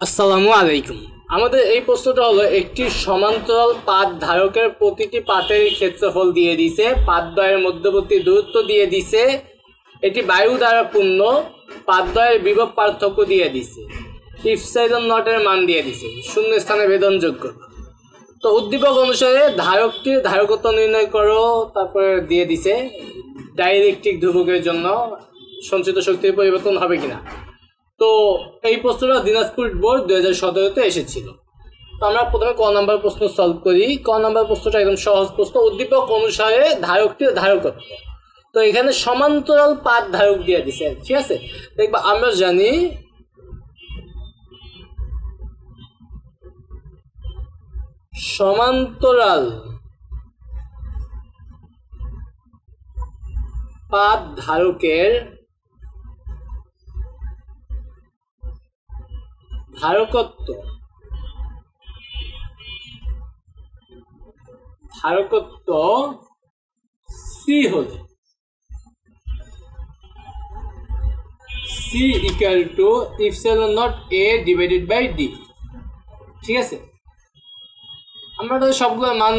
আসসালামু আলাইকুম। আমাদের এই প্রশ্নটা হলো একটি সমান্তরাল পাত ধারকের প্রতিটি পাতের ক্ষেত্রফল দিয়ে দিছে, পাতদ্বয়ের মধ্যবর্তী দূরত্ব দিয়ে দিছে, এটি বায়ু দ্বারা পূর্ণ, পাতদ্বয়ের বিভব পার্থক্য দিয়ে দিছে, ইপসাইলন নটের মান দিয়ে দিছে, শূন্য স্থানে ভেদনযোগ্যতা। তো উদ্দীপক অনুসারে ধারকটির ধারকত্ব নির্ণয় করো, তারপরে দিয়ে দিছে ডাইলেকট্রিক ধ্রুবকের জন্য সঞ্চিত শক্তির পরিবর্তন হবে কিনা। তো এই প্রশ্নটা দিনাজপুর বোর্ড 2017-তে এসেছিল। তো আমরা প্রথমে ক নাম্বার প্রশ্ন সলভ করি। ক নাম্বার প্রশ্নটা একদম সহজ প্রশ্ন, উদ্দীপক অনুসারে ধারকটির ধারকত্ব। তো এখানে সমান্তরাল পাত ধারক দিয়ে দিছে, ঠিক আছে। দেখবা আমরা জানি সমান্তরাল পাত ধারকের ধারকত্ব সি হলে C equal to epsilon naught A divided by D, ঠিক আছে। আমরা তো সবগুলোর মান,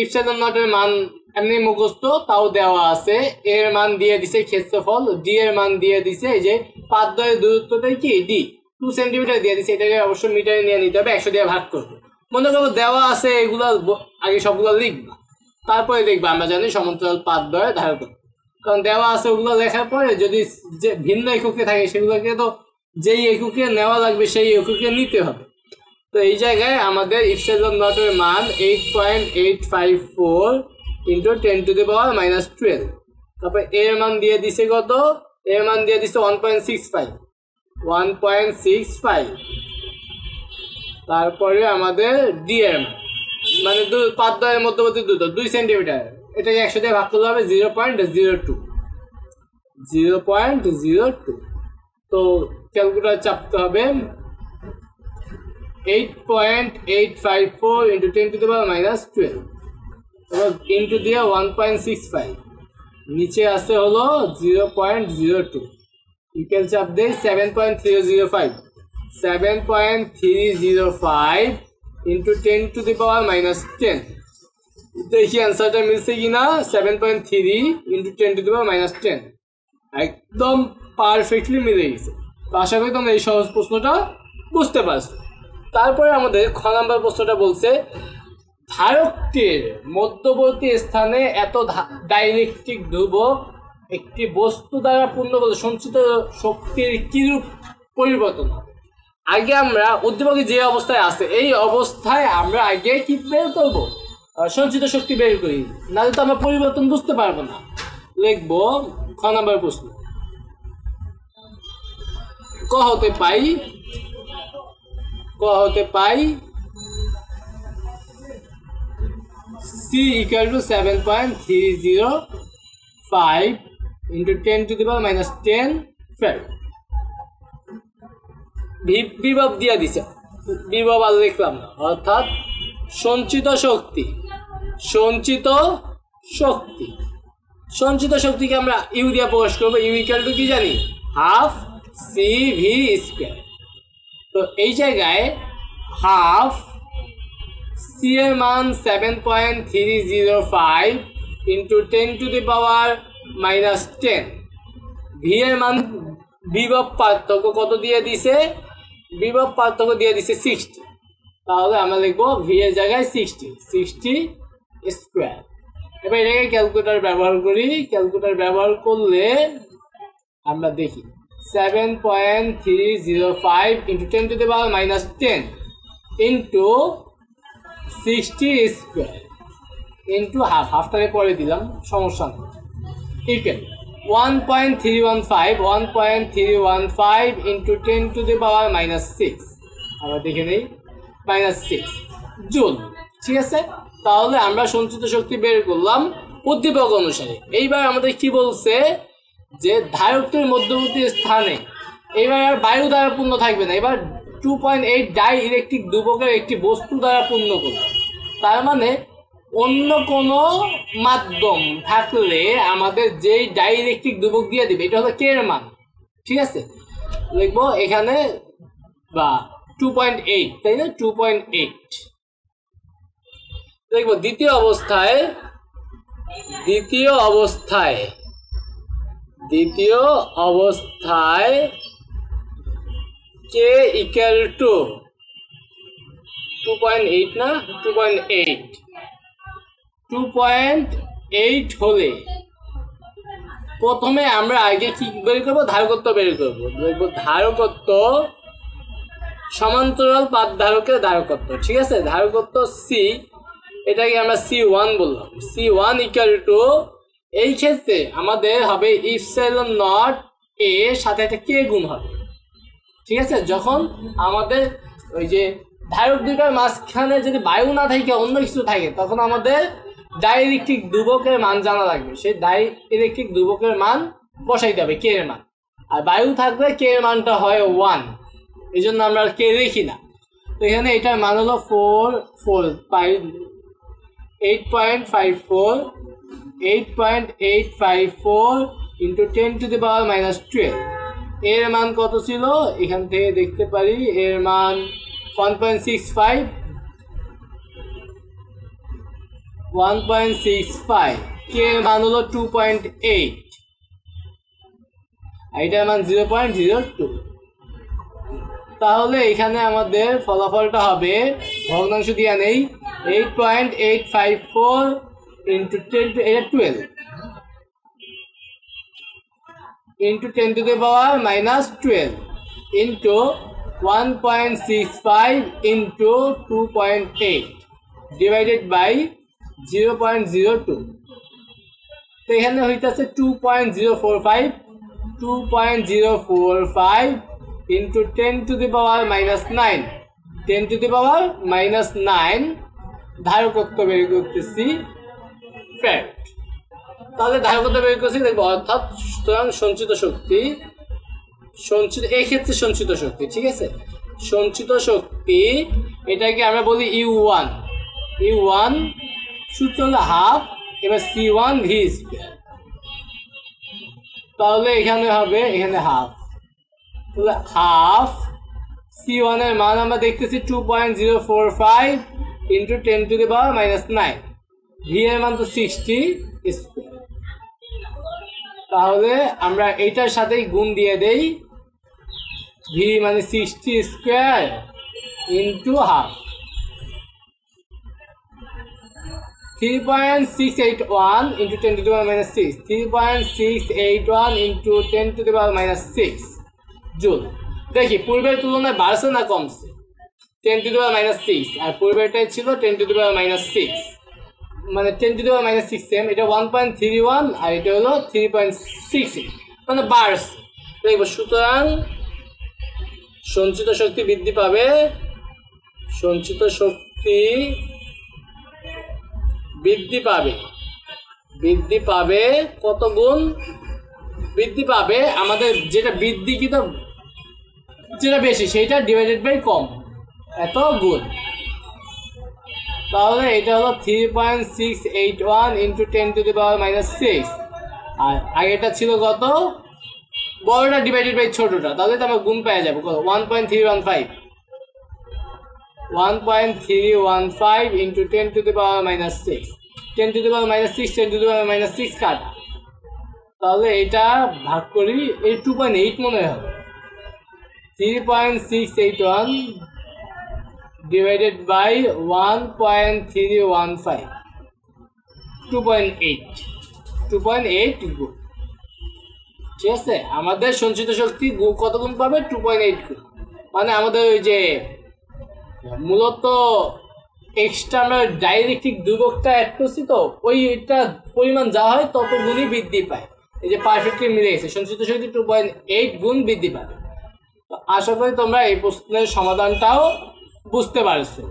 ইপসিলন নটের মান এমনি মুখস্থ, তাও দেওয়া আছে। এর মান দিয়ে দিছে ক্ষেত্রফল, ডি এর মান দিয়ে দিছে এই যে পাতদ্বয়ের দূরত্বটাই কি ডি 2 সেন্টিমিটার দিয়ে দিছে। এটাকে অবশ্যই মিটারে নিয়ে নিতে হবে, 100 দিয়ে ভাগ করবো। মনে করবো দেওয়া আছে, এগুলো আগে সবগুলো লিখবা, তারপরে দেখবা আমরা জানি সমান্তরাল পাতদ্বয়ের ধারকত্ব। কারণ দেওয়া আছে ওগুলো লেখার পরে যদি যে ভিন্ন এককে থাকে সেগুলোকে তো যেই এককে নেওয়া লাগবে সেই এককে নিতে হবে। তো এই জায়গায় আমাদের ইপসিলন নটের মান 8.854 ইন্টু 10 টু দি পাওয়ার -12। তারপর এর মান দিয়ে দিছে কত, এর মান দিয়ে দিছে 1.65। তারপরে আমাদের ডি এর মান মানে পাতদ্বয়ের মধ্যবর্তী দূরত্ব 2 সেন্টিমিটার, এটাকে 100 দিয়ে ভাগ করতে হবে 0.02। তো ক্যালকুলেটর চাপতে হবে 8.854 ইন্টু 10 টু দি পাওয়ার -12, এবার ইন্টু দিয়ে 1.65, নিচে আসে হলো 0.02, ইকুয়াল চাপ দেয় 7.305 ইন্টু 10 টু দি পাওয়ার -10। দেখি অ্যান্সারটা মিলছে কিনা। 7.3 ইন্টু 10 টু দি পাওয়ার -10 একদম পারফেক্টলি মিলে গেছে। তো আশা করি তোমরা এই সহজ প্রশ্নটা বুঝতে পারছো। তারপরে আমাদের খ নাম্বার প্রশ্নটা বলছে ধারকটির মধ্যবর্তী স্থানে এত ডাইলেকট্রিক ধ্রুবক একটি বস্তু দ্বারা পূর্ণ বলে সঞ্চিত শক্তির কিরূপ পরিবর্তন হবে। আগে আমরা উদ্দীপকে যে অবস্থায় আছে এই অবস্থায় আমরা আগে কি বের করবো, সঞ্চিত শক্তি বের করি, নাহলে তো আমরা পরিবর্তন বুঝতে পারবো না। লিখবো খ নাম্বার প্রশ্ন, ক হতে পাই C equal to 7.305 into 10 to the power -10 farad. বিভব দিয়ে দিছে, বিভব আর লিখলাম না, অর্থাৎ সঞ্চিত শক্তিকে আমরা ইউ দিয়ে প্রকাশ করবো। ইউ ইকুয়াল টু কি জানি, হাফ সি ভি স্কোয়ার। তো এই জায়গায় হাফ সি এর মান 7.305 into 10 to the power -10, V এর মান বিভব পার্থক্য কত দিয়ে দিছে, বিভব পার্থক্য দিয়ে দিছে 60। তাহলে আমরা লিখবো ভি এর জায়গায় 60 স্কোয়ার। এবার এটাকে ক্যালকুলেটর ব্যবহার করি, ক্যালকুলেটর ব্যবহার করলে আমরা দেখি 7.305 into 10 to the power -10 into 60 square into হাফটাকে পরে দিলাম, সমস্যা নেই, equal 1.315 into 10 to the power -6, আমরা দেখে নেই -6 জুল, ঠিক আছে। তাহলে আমরা সঞ্চিত শক্তি বের করলাম উদ্দীপক অনুসারে। এইবার আমাদের কি বলছে যে ধারকটির মধ্যবর্তী স্থানে এইবার আর বায়ু দ্বারা পূর্ণ থাকবে না, এবার 2.8 ডাই ইলেকট্রিক ধ্রুবকের একটি বস্তু দ্বারা পূর্ণ করবে। তার মানে অন্য কোনো মাধ্যম থাকলে আমাদের যেই ডাই ইলেকট্রিক ধ্রুবক দিয়ে দিবে এটা হলো কে এর মান, ঠিক আছে। লিখবো এখানে বা 2.8, তাই না? 2.8 দেখবো দ্বিতীয় অবস্থায় k ইকুয়াল টু 2.8 না 2.8 হলে প্রথমে আমরা আগে কি বের করবো? ধারকত্ব বের করবো। দেখবো ধারকত্ব, সমান্তরাল পাত ধারকের ধারকত্ব, ঠিক আছে? ধারকত্ব সি, এটাকে আমরা C1 বললাম। C1 ইকুয়াল টু, এই ক্ষেত্রে আমাদের হবে ইপসাইলন নট এ সাথে একটা কে গুণ হবে, ঠিক আছে? যখন আমাদের ওই যে ধারক দুইটার মাঝখানে যদি বায়ু না থাকে, অন্য কিছু থাকে, তখন আমাদের ডাইইলেকট্রিক ধ্রুবকের মান জানা লাগবে। সেই ডাইইলেকট্রিক ধ্রুবকের মান বসাইতে হবে, কে এর মান। আর বায়ু থাকলে কে এর মানটা হয় 1, এই জন্য আমরা কে লিখি না। তো এখানে এটার মান হলো 8.854 ইন্টু 10⁻⁻12। এর মান কত ছিল? এখান থেকে দেখতে পারি এর মান 1.65। কে এর মান হলো 2.8, এটার মান 0.02। তাহলে এখানে আমাদের ফলাফলটা হবে, ভগ্নাংশ দিয়া নেই, 8.854 into 12 into 10⁻⁻12 into 1.65 into 2.8 divided by 0.02। তো এখানে হইতেছে 2.045 ইন্টু 10⁻⁻9 10⁻⁻9 ধারকত্ব বের করতেছি ফ্যাট। তাহলে ধারকত্ব বের করছি, দেখবো অর্থাৎ সুতরাং সঞ্চিত শক্তি, এই ক্ষেত্রে সঞ্চিত শক্তি, ঠিক আছে? সঞ্চিত শক্তি, এটাকে আমরা বলি U1 সূত্র হলো হাফ, এবার C1 V স্কয়ার। তাহলে এখানে হবে, এখানে হাফ, তাহলে হাফ C1 এর মান আমরা দেখতেছি 2.045 ইন্টু 10⁻⁻9, V এর মান তো 60 স্কয়ার। তাহলে আমরা এইটার সাথেই গুণ দিয়ে দেই, V মানে 60 square into half, 3.681 into 10⁻⁻6, 3.681 into 10⁻⁻6 joule. দেখি পূর্বের তুলনায় বাড়ছে না কমছে? 10⁻⁻6, আর পূর্বেরটাই ছিল 10⁻⁻6, মানে 10⁻⁻6 সেম। এটা 1.31 আর এটা হলো 3.68, মানে বাড়ছে। দেখবো সুতরাং সঞ্চিত শক্তি বৃদ্ধি পাবে, বৃদ্ধি পাবে কত গুণ? বৃদ্ধি পাবে আমাদের যেটা বৃদ্ধি কি, তো যেটা বেশি সেটা ডিভাইডেড বাই কম, এত গুণ। তাহলে এটা হলো 3.681 ইন্টু 10⁻⁻6, আর আগেটা ছিল কত? বড়টা ডিভাইডেড বাই ছোটটা, তাহলে তো আমরা গুণ পেয়ে যাবো কত? 1.315 ইন্টু 10⁻⁻6, 10⁻⁻6 কাটা, তাহলে এটা ভাগ করি, এই 2.8 মনে হবে, 3.681 ডিভাইডেড বাই 1.315, 2.8 গুণ, ঠিক আছে? আমাদের সঞ্চিত শক্তি কত গুণ পাবে? 2.8 গুণ। মানে আমাদের ওই যে মূলত এক্সট্রা আমরা ডাইইলেকট্রিক ধ্রুবকটা অ্যাড করছি, তো ওইটা পরিমাণ যা হয় তত গুণই বৃদ্ধি পায়। এই যে পারফেক্টলি মিলে গেছে, সঞ্চিত শক্তি 2.8 গুণ বৃদ্ধি পাবে। তো আশা করি তোমরা এই প্রশ্নের সমাধানটাও বুঝতে পারছো।